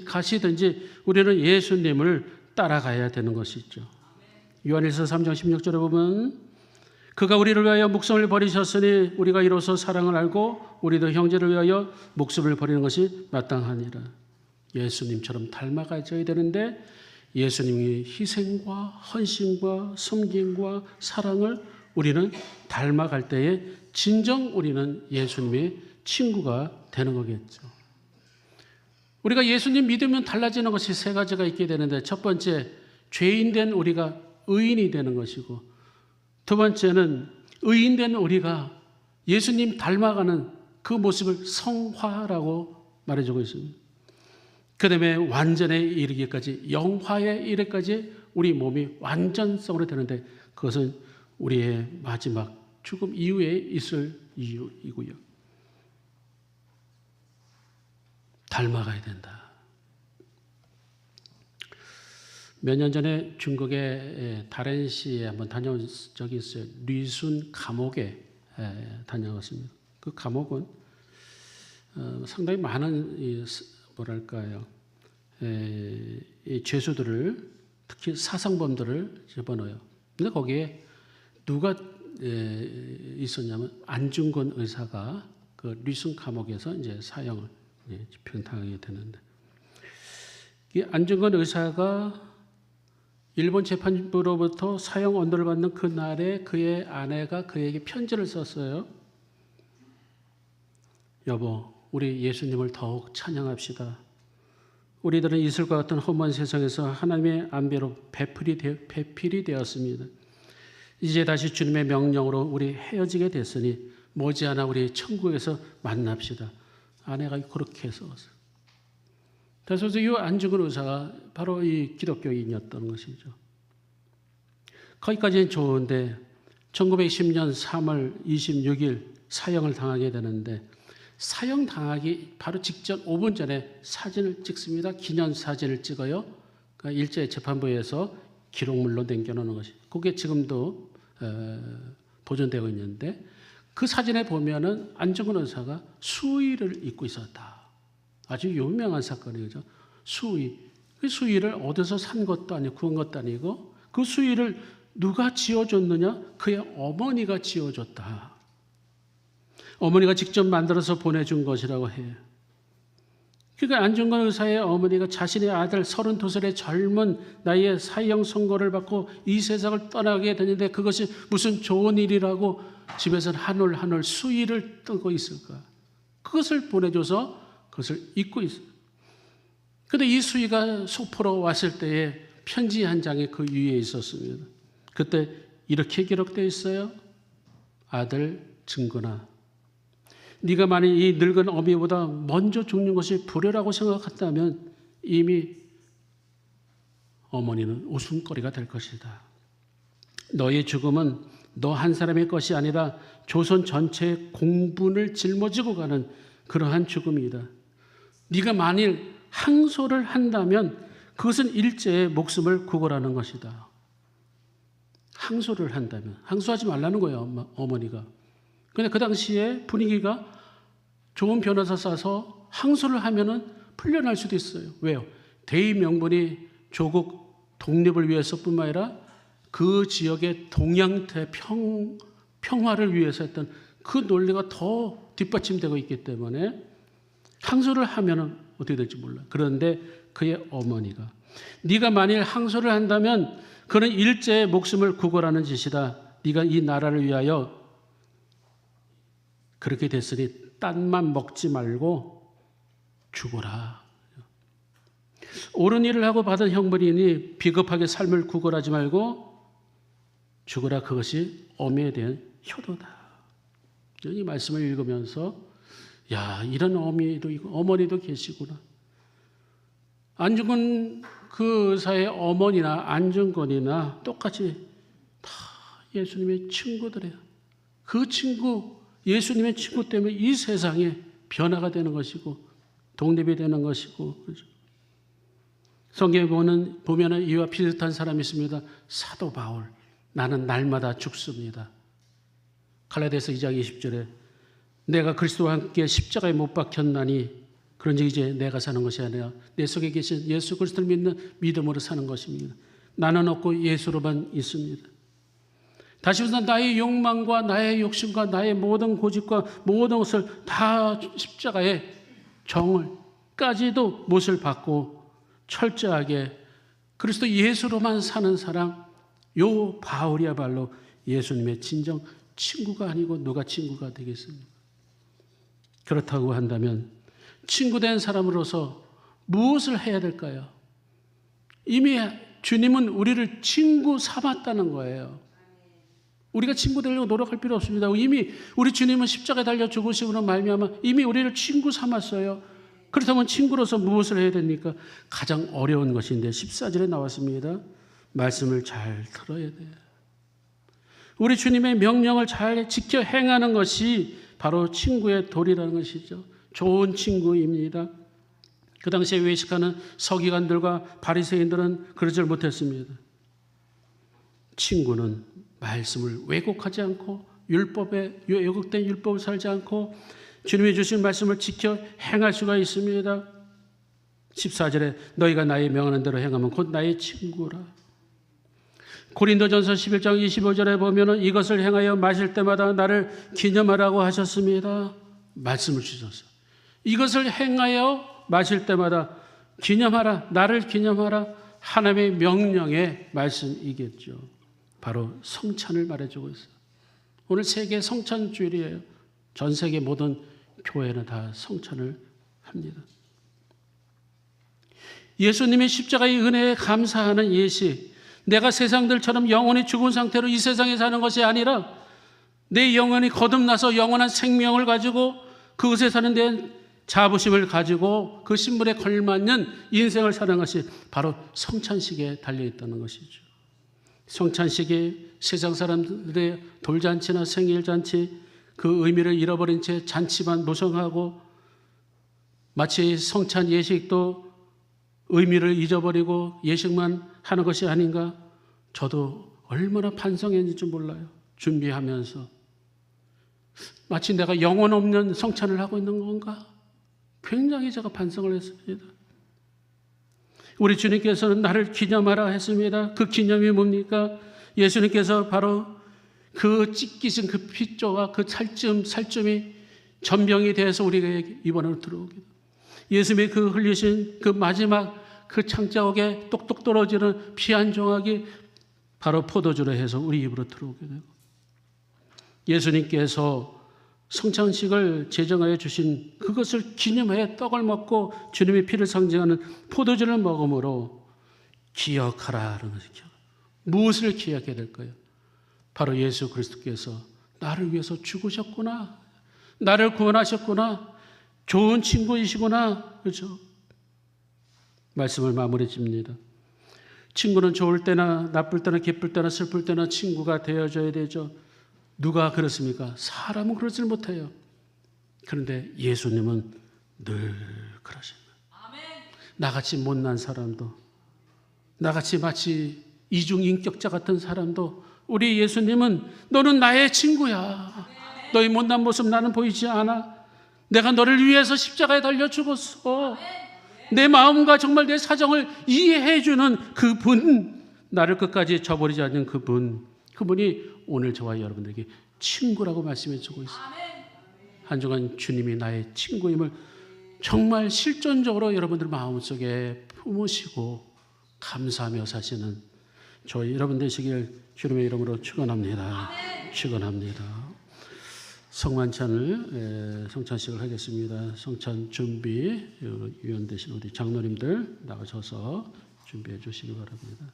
가시든지 우리는 예수님을 따라가야 되는 것이죠. 요한일서 3장 16절에 보면 그가 우리를 위하여 목숨을 버리셨으니 우리가 이로써 사랑을 알고 우리도 형제를 위하여 목숨을 버리는 것이 마땅하니라. 예수님처럼 닮아가야 되는데 예수님이 희생과 헌신과 섬김과 사랑을 우리는 닮아갈 때에 진정 우리는 예수님의 친구가 되는 거겠죠. 우리가 예수님 믿으면 달라지는 것이 세 가지가 있게 되는데 첫 번째, 죄인된 우리가 의인이 되는 것이고 두 번째는 의인된 우리가 예수님 닮아가는 그 모습을 성화라고 말해주고 있습니다. 그 다음에 완전에 이르기까지, 영화에 이르기까지 우리 몸이 완전성으로 되는데 그것은 우리의 마지막 죽음 이후에 있을 이유이고요. 닮아가야 된다. 몇 년 전에 중국의 다롄시에 한번 다녀온 적이 있어요. 리순 감옥에 다녀왔습니다. 그 감옥은 상당히 많은 뭐랄까요, 이 죄수들을, 특히 사상범들을 집어넣어요. 근데 거기에 누가 있었냐면 안중근 의사가 그 리순 감옥에서 이제 사형을 집행당하게 되는데, 이 안중근 의사가 일본 재판부로부터 사형 언도를 받는 그 날에 그의 아내가 그에게 편지를 썼어요. 여보, 우리 예수님을 더욱 찬양합시다. 우리들은 이슬과 같은 험한 세상에서 하나님의 안배로 배필이 되었습니다. 이제 다시 주님의 명령으로 우리 헤어지게 됐으니 머지않아 우리 천국에서 만납시다. 아내가 그렇게 썼어요. 그래서 이 안중근 의사가 바로 이 기독교인이었던 것이죠. 거기까지는 좋은데 1910년 3월 26일 사형을 당하게 되는데, 사형 당하기 바로 직전 5분 전에 사진을 찍습니다. 기념 사진을 찍어요. 그러니까 일제 재판부에서 기록물로 남겨놓는 것이, 그게 지금도 보존되고 있는데, 그 사진에 보면은 안중근 의사가 수의를 입고 있었다. 아주 유명한 사건이죠. 수의. 그 수의를 어디서 산 것도 아니고 구한 것도 아니고, 그 수의를 누가 지어줬느냐? 그의 어머니가 지어줬다. 어머니가 직접 만들어서 보내준 것이라고 해요. 그러니까 안중근 의사의 어머니가 자신의 아들 32살의 젊은 나이에 사형 선고를 받고 이 세상을 떠나게 되는데 그것이 무슨 좋은 일이라고 집에서는 한올 한올 수의를 뜨고 있을까? 그것을 보내줘서 그것을 잊고 있어요. 그런데 이 수의가 소포로 왔을 때에 편지 한 장이 그 위에 있었습니다. 그때 이렇게 기록되어 있어요. 아들 증근아, 네가 만일 이 늙은 어미보다 먼저 죽는 것이 불효라고 생각했다면 이미 어머니는 웃음거리가 될 것이다. 너의 죽음은 너 한 사람의 것이 아니라 조선 전체의 공분을 짊어지고 가는 그러한 죽음이다. 네가 만일 항소를 한다면 그것은 일제의 목숨을 구걸하는 것이다. 항소를 한다면, 항소하지 말라는 거예요, 어머니가. 근데 그 당시에 분위기가 좋은 변호사 싸서 항소를 하면은 풀려날 수도 있어요. 왜요? 대의 명분이 조국 독립을 위해서뿐만 아니라 그 지역의 동양태 평화를 위해서 했던 그 논리가 더 뒷받침되고 있기 때문에 항소를 하면은 어떻게 될지 몰라요. 그런데 그의 어머니가 네가 만일 항소를 한다면 그는 일제의 목숨을 구걸하는 짓이다. 네가 이 나라를 위하여 그렇게 됐으니 딴만 먹지 말고 죽어라. 옳은 일을 하고 받은 형벌이니 비겁하게 삶을 구걸하지 말고 죽으라 그것이 어미에 대한 효도다. 이 말씀을 읽으면서 야, 이런 어미도 있고 어머니도 계시구나. 안중근 그 의사의 어머니나 안중근이나 똑같이 다 예수님의 친구들이에요. 그 친구, 예수님의 친구 때문에 이 세상에 변화가 되는 것이고 독립이 되는 것이고, 그렇죠? 성경에 보면 이와 비슷한 사람이 있습니다. 사도 바울. 나는 날마다 죽습니다. 갈라디아서 2장 20절에 내가 그리스도와 함께 십자가에 못 박혔나니 그런지 이제 내가 사는 것이 아니라 내 속에 계신 예수 그리스도를 믿는 믿음으로 사는 것입니다. 나는 없고 예수로만 있습니다. 다시 말해서 나의 욕망과 나의 욕심과 나의 모든 고집과 모든 것을 다 십자가의 정을까지도 못을 받고 철저하게 그리스도 예수로만 사는 사람, 요 바울이야말로 예수님의 진정 친구가 아니고 누가 친구가 되겠습니까? 그렇다고 한다면 친구 된 사람으로서 무엇을 해야 될까요? 이미 주님은 우리를 친구 삼았다는 거예요. 우리가 친구 되려고 노력할 필요 없습니다. 이미 우리 주님은 십자가에 달려 죽으심으로 말미암아 이미 우리를 친구 삼았어요. 그렇다면 친구로서 무엇을 해야 됩니까? 가장 어려운 것인데 14절에 나왔습니다. 말씀을 잘 들어야 돼요. 우리 주님의 명령을 잘 지켜 행하는 것이 바로 친구의 도리라는 것이죠. 좋은 친구입니다. 그 당시에 외식하는 서기관들과 바리새인들은 그러질 못했습니다. 친구는 말씀을 왜곡하지 않고 율법에 왜곡된 율법을 살지 않고 주님이 주신 말씀을 지켜 행할 수가 있습니다. 14절에 너희가 나의 명하는 대로 행하면 곧 나의 친구라. 고린도전서 11장 25절에 보면 이것을 행하여 마실 때마다 나를 기념하라고 하셨습니다. 말씀을 주셨어요. 이것을 행하여 마실 때마다 기념하라, 나를 기념하라. 하나님의 명령의 말씀이겠죠. 바로 성찬을 말해주고 있어요. 오늘 세계 성찬 주일이에요. 전 세계 모든 교회는 다 성찬을 합니다. 예수님의 십자가의 은혜에 감사하는 예식, 내가 세상들처럼 영원히 죽은 상태로 이 세상에 사는 것이 아니라 내 영혼이 거듭나서 영원한 생명을 가지고 그것에 사는 데 자부심을 가지고 그 신분에 걸맞는 인생을 사는 것이 바로 성찬식에 달려있다는 것이죠. 성찬식이 세상 사람들의 돌잔치나 생일잔치 그 의미를 잃어버린 채 잔치만 무성하고 마치 성찬 예식도 의미를 잊어버리고 예식만 하는 것이 아닌가. 저도 얼마나 반성했는지 몰라요. 준비하면서 마치 내가 영혼 없는 성찬을 하고 있는 건가. 굉장히 제가 반성을 했습니다. 우리 주님께서는 나를 기념하라 했습니다. 그 기념이 뭡니까? 예수님께서 바로 그 찢기신 그 핏조와 그 살점이 전병이 돼서 우리에게 입안으로 들어오게 됩니다. 예수님의 그 흘리신 그 마지막 그 창자옥에 똑똑 떨어지는 피 한 조각이 바로 포도주로 해서 우리 입으로 들어오게 되고, 예수님께서 성찬식을 제정하여 주신 그것을 기념하여 떡을 먹고 주님의 피를 상징하는 포도주를 먹음으로 기억하라는 것이죠. 무엇을 기억해야 될까요? 바로 예수 그리스도께서 나를 위해서 죽으셨구나, 나를 구원하셨구나, 좋은 친구이시구나. 그렇죠? 말씀을 마무리 짓습니다. 친구는 좋을 때나 나쁠 때나 기쁠 때나 슬플 때나 친구가 되어줘야 되죠. 누가 그렇습니까? 사람은 그러질 못해요. 그런데 예수님은 늘 그러십니다. 나같이 못난 사람도, 나같이 마치 이중인격자 같은 사람도 우리 예수님은 너는 나의 친구야. 너의 못난 모습 나는 보이지 않아. 내가 너를 위해서 십자가에 달려 죽었어. 내 마음과 정말 내 사정을 이해해 주는 그분, 나를 끝까지 저버리지 않는 그분이 오늘 저와 여러분들에게 친구라고 말씀해 주고 있습니다. 한 주간 주님이 나의 친구임을 정말 실존적으로 여러분들 마음속에 품으시고 감사하며 사시는 저희 여러분 되시길 주님의 이름으로 축원합니다. 축원합니다. 성찬식을 하겠습니다. 성찬 준비 위원 되신 우리 장로님들 나가셔서 준비해 주시기 바랍니다.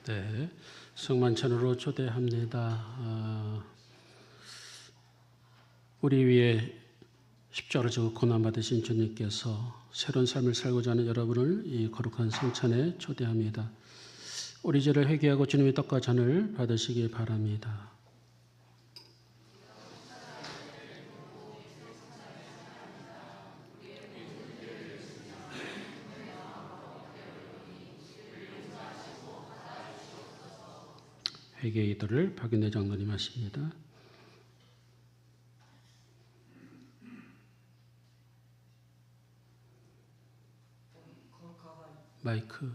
네, 성만찬으로 초대합니다. 우리 위에 십자가를 지고 고난받으신 주님께서 새로운 삶을 살고자 하는 여러분을 이 거룩한 성찬에 초대합니다. 우리 죄를 회개하고 주님의 떡과 잔을 받으시기 바랍니다. 회개의 기도를 박윤대 장로님 하십니다. 마이크.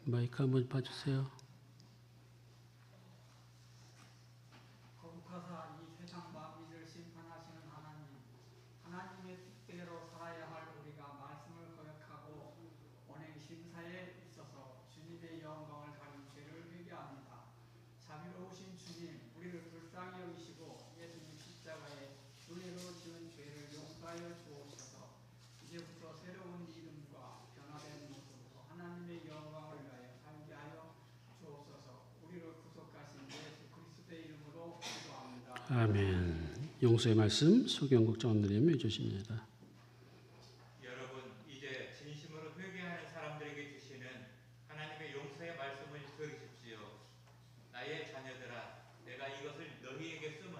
마이크 한번 봐주세요. 거룩하사 이 세상 만민을 심판하시는 하나님, 하나님의 뜻대로 살아야 할 우리가 말씀을 거역하고 언행 심사에 있어서 주님의 영광을 가린 죄를 회개합니다. 자비로우신 주님, 우리를 불쌍히 여기시고 예수님 십자가에 은혜로 지은 죄를 용서하여 주옵소서. 이제부터 새로운 믿음과 변화된 모습으로 하나님의 영광을 위하여 살게 하여 주옵소서. 우리를 구속하신 예수 그리스도의 이름으로 기도합니다. 아멘. 용서의 말씀 소경국 장로님 해주십니다. 여러분, 이제 진심으로 회개하는 사람들에게 주시는 하나님의 용서의 말씀을 들으십시오. 나의 자녀들아, 내가 이것을 너희에게 쓰면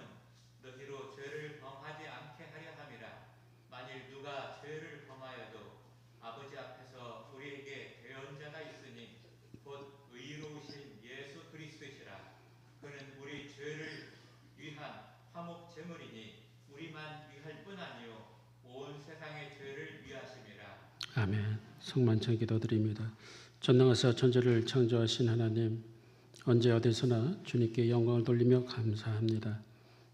너희로 죄를 범하지 않게 하려 함이라. 만일 누가 죄를 범하여도 아버지 앞에서 우리에게 대언자가 있으니 곧 의로우신 예수 그리스도시라. 그는 우리 죄를 위한 화목 제물이니 우리만 위할 뿐 아니요 온 세상의 죄를 위하심이라. 아멘. 성만찬 기도드립니다. 전능하사 천지를 창조하신 하나님, 언제 어디서나 주님께 영광을 돌리며 감사합니다.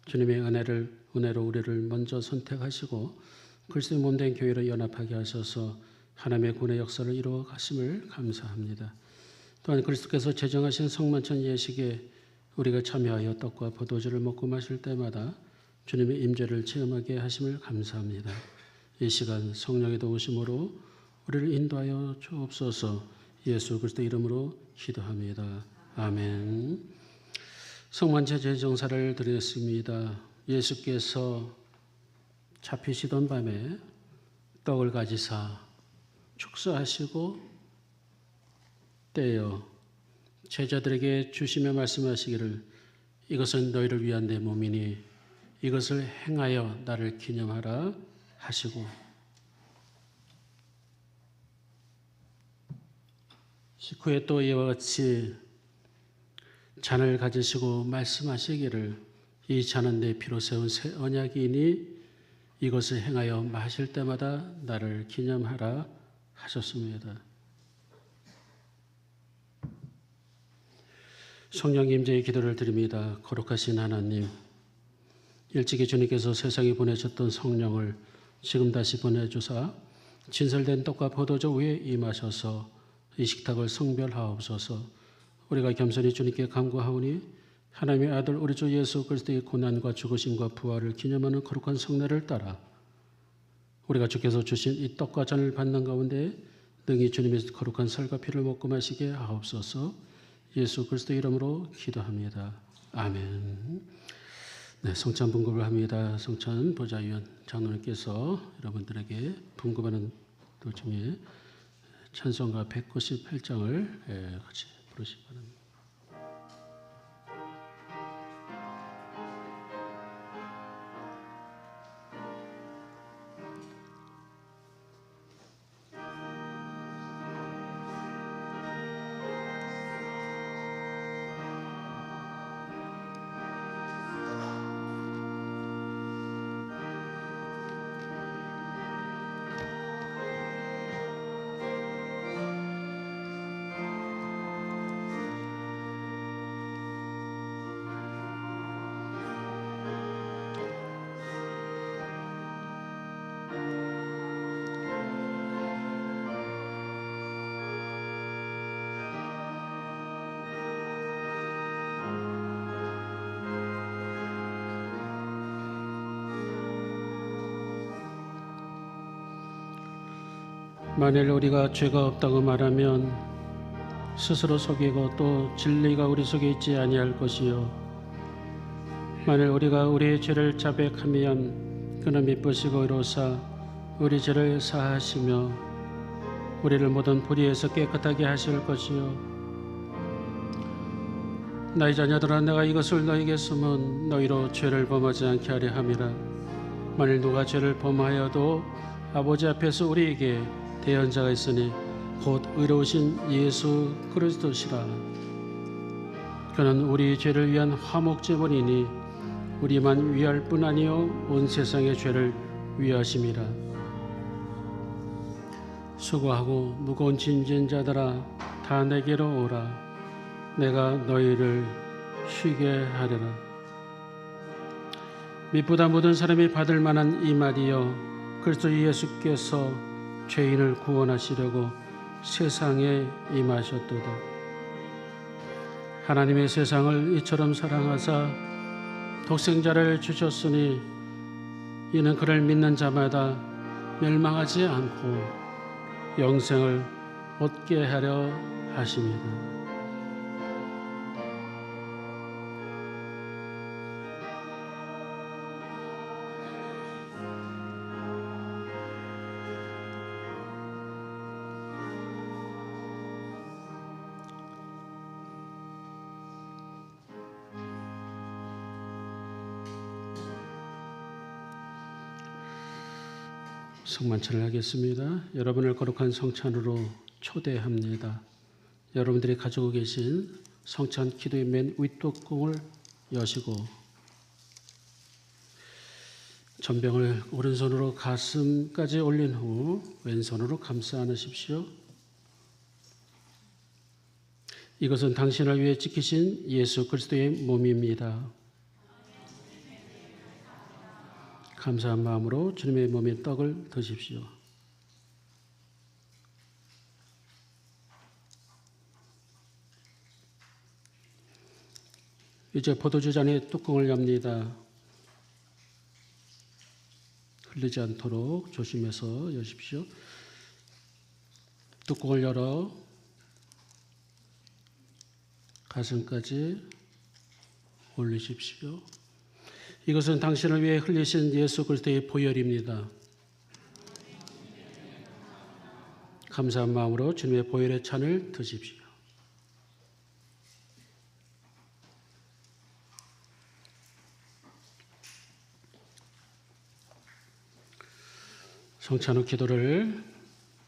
주님의 은혜로 우리를 먼저 선택하시고 그리스도의 몸된 교회로 연합하게 하셔서 하나님의 구원의 역사를 이루어 가심을 감사합니다. 또한 그리스도께서 제정하신 성만찬 예식에 우리가 참여하여 떡과 포도주를 먹고 마실 때마다 주님의 임재를 체험하게 하심을 감사합니다. 이 시간 성령의 도우심으로 우리를 인도하여 주옵소서. 예수 그리스도 이름으로 기도합니다. 아멘. 성만찬 제정사를 드렸습니다. 예수께서 잡히시던 밤에 떡을 가지사 축사하시고 떼어 제자들에게 주시며 말씀하시기를 이것은 너희를 위한 내 몸이니 이것을 행하여 나를 기념하라 하시고 식후에 또 이와 같이 잔을 가지시고 말씀하시기를 이 잔은 내 피로 세운 새 언약이니 이것을 행하여 마실 때마다 나를 기념하라 하셨습니다. 성령 임재의 기도를 드립니다. 거룩하신 하나님, 일찍이 주님께서 세상에 보내셨던 성령을 지금 다시 보내주사 진설된 떡과 포도주 위에 임하셔서 이 식탁을 성별하옵소서. 우리가 겸손히 주님께 간구하오니 하나님의 아들 우리 주 예수 그리스도의 고난과 죽으심과 부활을 기념하는 거룩한 성례를 따라 우리가 주께서 주신 이 떡과 잔을 받는 가운데 능히 주님의 거룩한 살과 피를 먹고 마시게 하옵소서. 예수 그리스도 이름으로 기도합니다. 아멘. 네, 성찬 분급을 합니다. 성찬 보좌위원 장로님께서 여러분들에게 분급하는 도중에 찬송가 198장을 같이 부르시기 바랍니다. 만일 우리가 죄가 없다고 말하면 스스로 속이고 또 진리가 우리 속에 있지 아니할 것이요 만일 우리가 우리의 죄를 자백하면 그는 미쁘시고 의로사 우리 죄를 사하시며 우리를 모든 불의에서 깨끗하게 하실 것이요 나의 자녀들아 내가 이것을 너희에게 쓰면 너희로 죄를 범하지 않게 하려 함이라 만일 누가 죄를 범하여도 아버지 앞에서 우리에게 대언자가 있으니 곧 의로우신 예수 그리스도시라 그는 우리 죄를 위한 화목제물이니 우리만 위할 뿐 아니요 온 세상의 죄를 위하심이라 수고하고 무거운 짐진 자들아 다 내게로 오라 내가 너희를 쉬게 하리라 미쁘다 모든 사람이 받을 만한 이 말이여 그리스도 예수께서 죄인을 구원하시려고 세상에 임하셨도다 하나님의 세상을 이처럼 사랑하사 독생자를 주셨으니 이는 그를 믿는 자마다 멸망하지 않고 영생을 얻게 하려 하심이다. 성만찬을 하겠습니다. 여러분을 거룩한 성찬으로 초대합니다. 여러분들이 가지고 계신 성찬 기도의 맨 윗뚜껑을 여시고 전병을 오른손으로 가슴까지 올린 후 왼손으로 감싸 안으십시오. 이것은 당신을 위해 지키신 예수 그리스도의 몸입니다. 감사한 마음으로 주님의 몸의 떡을 드십시오. 이제 포도주 잔의 뚜껑을 엽니다. 흘리지 않도록 조심해서 여십시오. 뚜껑을 열어 가슴까지 올리십시오. 이것은 당신을 위해 흘리신 예수 그리스도의 보혈입니다. 감사한 마음으로 주님의 보혈의 잔을 드십시오. 성찬 후 기도를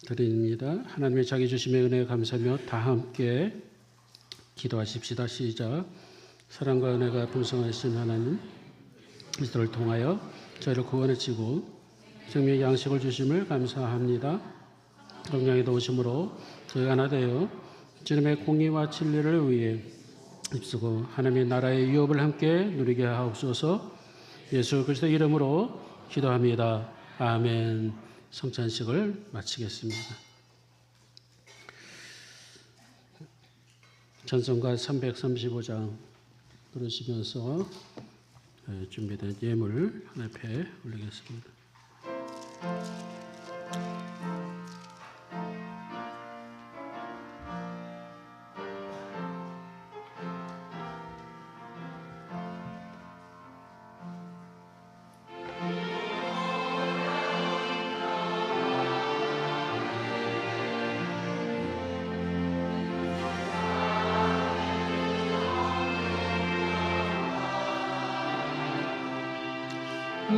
드립니다. 하나님의 자기 주심의 은혜에 감사하며 다 함께 기도하십시다. 시작. 사랑과 은혜가 풍성하신 하나님 그리스도를 통하여 저희를 구원하시고 생명의 양식을 주심을 감사합니다. 동양에 도우심으로 저희가 하나 되어 주님의 공의와 진리를 위해 힘쓰고 하나님의 나라의 유업을 함께 누리게 하옵소서. 예수 그리스도 이름으로 기도합니다. 아멘. 성찬식을 마치겠습니다. 찬송가 335장 들으시면서 준비된 예물 하나님께 올리겠습니다.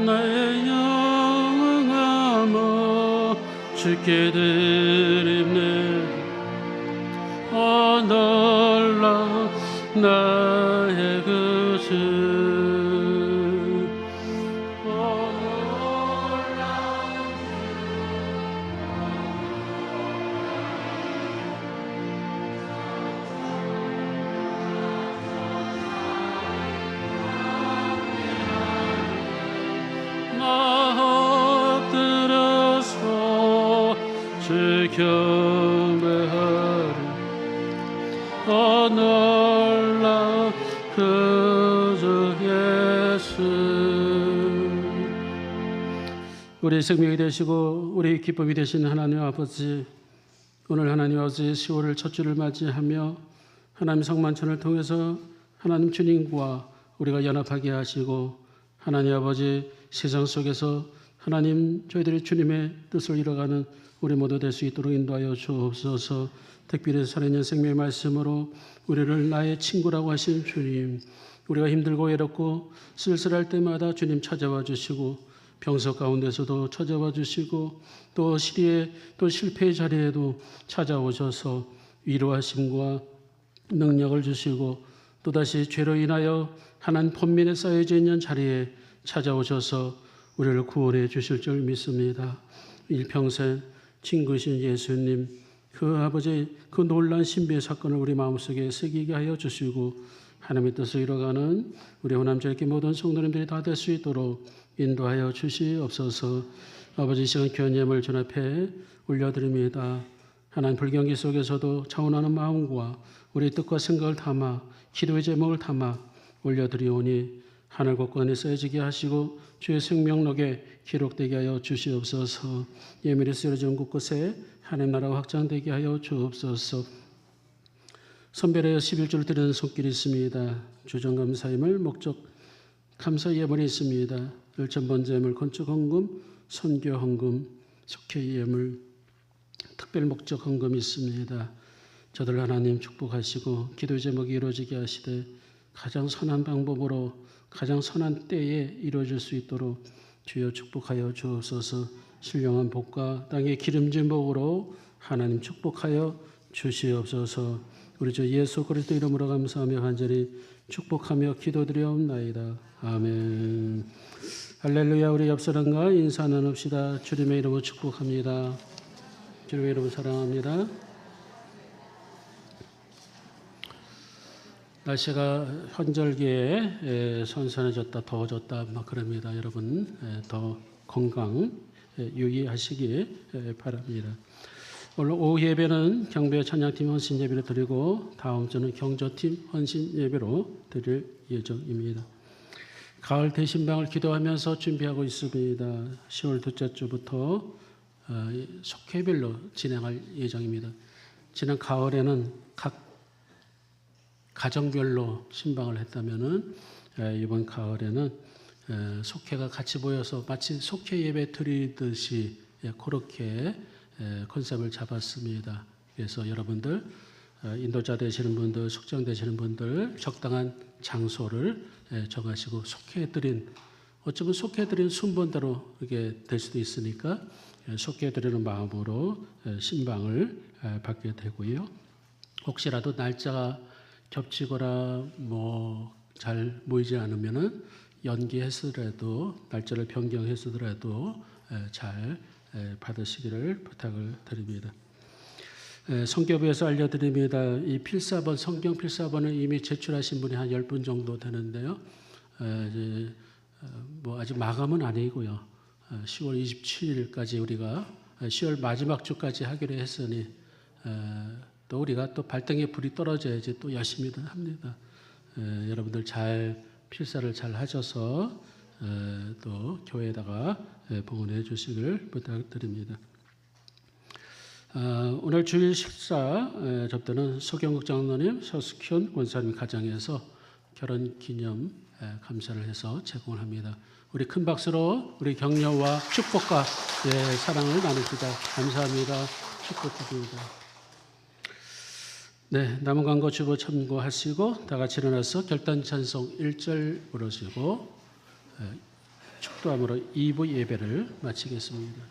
나의 영광아 주께 드립네 놀라 나의 그슬 경배하리 놀라 그 주의 우리 생명이 되시고 우리 기쁨이 되신 하나님 아버지, 오늘 하나님 아버지 10월을 첫 주를 맞이하며 하나님 성만찬을 통해서 하나님 주님과 우리가 연합하게 하시고 하나님 아버지 세상 속에서 하나님 저희들이 주님의 뜻을 이뤄가는 우리 모두 될 수 있도록 인도하여 주옵소서. 특별히 살아있는 생명의 말씀으로 우리를 나의 친구라고 하신 주님, 우리가 힘들고 외롭고 쓸쓸할 때마다 주님 찾아와 주시고 병석 가운데서도 찾아와 주시고 또 시리에 또 실패의 자리에도 찾아오셔서 위로하심과 능력을 주시고 또다시 죄로 인하여 하나님 번민에 쌓여져 있는 자리에 찾아오셔서 우리를 구원해 주실 줄 믿습니다. 일평생 친구신 예수님, 그 아버지 그 놀라운 신비의 사건을 우리 마음속에 새기게 하여 주시고 하나님의 뜻을 이뤄가는 우리 호남절기 모든 성도님들이 다 될 수 있도록 인도하여 주시옵소서. 아버지 시간 귀한 예물 전 앞에 올려드립니다. 하나님 불경기 속에서도 차원하는 마음과 우리 뜻과 생각을 담아 기도의 제목을 담아 올려드리오니 하늘 곳간에 쌓여지게 하시고 주의 생명록에 기록되게 하여 주시옵소서. 예물이 쓰여진 곳곳에 하나님 나라가 확장되게 하여 주옵소서. 선별하여 11조를 드리는 손길이 있습니다. 주정감사임을 목적 감사 예물이 있습니다. 열천번제 예물, 건축 헌금, 선교 헌금, 속회 예물, 특별 목적 헌금이 있습니다. 저들 하나님 축복하시고 기도 제목이 이루어지게 하시되 가장 선한 방법으로 가장 선한 때에 이루어질 수 있도록 주여 축복하여 주옵소서. 신령한 복과 땅의 기름진 복으로 하나님 축복하여 주시옵소서. 우리 주 예수 그리스도 이름으로 감사하며 간절히 축복하며 기도드리옵나이다. 아멘. 할렐루야. 우리 옆 사람과 인사 나눕시다. 주님의 이름으로 축복합니다. 주님의 이름으로 사랑합니다. 날씨가 현절기에 선선해졌다 더워졌다 막 그럽니다. 여러분 더 건강 유의하시기 바랍니다. 오늘 오후 예배는 경배 찬양팀 헌신 예배를 드리고 다음 주는 경조팀 헌신 예배로 드릴 예정입니다. 가을 대신방을 기도하면서 준비하고 있습니다. 10월 둘째 주부터 속회별로 진행할 예정입니다. 지난 가을에는 각 가정별로 신방을 했다면은 이번 가을에는 속회가 같이 모여서 마치 속회 예배 드리듯이 그렇게 컨셉을 잡았습니다. 그래서 여러분들 인도자 되시는 분들, 숙장 되시는 분들 적당한 장소를 정하시고 속회드린 어쩌면 속회드린 순번대로 이게 될 수도 있으니까 속회드리는 마음으로 신방을 받게 되고요. 혹시라도 날짜가 겹치거나 잘 모이지 않으면은 연기해서라도 날짜를 변경해서라도 잘 받으시기를 부탁을 드립니다. 성교부에서 알려드립니다. 이 필사본 성경 필사본을 이미 제출하신 분이 한 10분 정도 되는데요. 아직 마감은 아니고요. 10월 27일까지 우리가 10월 마지막 주까지 하기로 했으니 또 우리가 또 발등에 불이 떨어져야지 또 열심히들 합니다. 여러분들 잘 필사를 잘 하셔서 또 교회에다가 봉헌해 주시길 부탁드립니다. 오늘 주일 식사 접대는 서경국 장로님, 서숙현 권사님 가정에서 결혼 기념 감사를 해서 제공을 합니다. 우리 큰 박수로 우리 격려와 축복과 사랑을 나눕시다. 감사합니다. 축복드립니다. 네, 남은 광고 주보 참고하시고 다 같이 일어나서 결단 찬송 1절 부르시고 축도함으로 2부 예배를 마치겠습니다.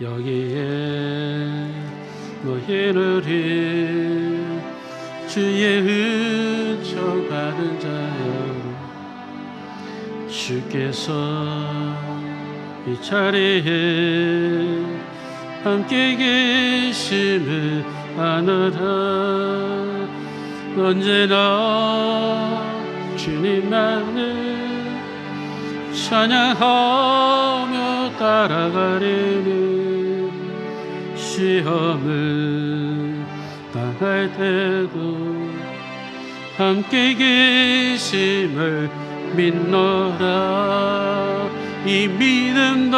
여기에 너희를 주의 은총 받은 자여 주께서 이 자리에 함께 계심을 아노라. 언제나 주님만을 찬양하며 따라가리니 시험을 다 할 때도 함께 계심을 믿노라. 이 믿음도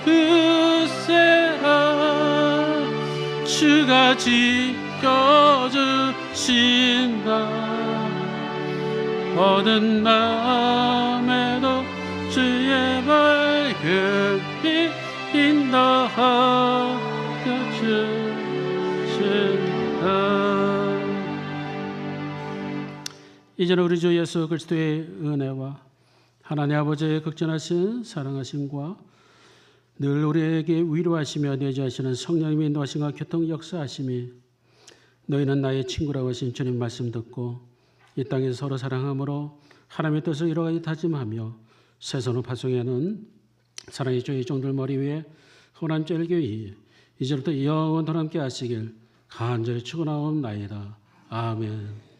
굳세라. 주가 지켜주신다. 어두운 마음에도 주의 밝은 빛 인도하여 주신다. 이제는 우리 주 예수 그리스도의 은혜와 하나님 아버지의 극진하신 사랑하심과 늘 우리에게 위로하시며 내주하시는 성령님의 인도하심과 교통 역사하심이 너희는 나의 친구라고 하신 주님 말씀 듣고 이 땅에서 서로 사랑함으로 하나님의 뜻을 이루어가기 다짐하며 세선을 파송하는 사랑의 주의 종들 머리 위에 호남 짤교회 이제부터 영원토록 함께 하시길 간절히 축원하옵나이다. 아멘.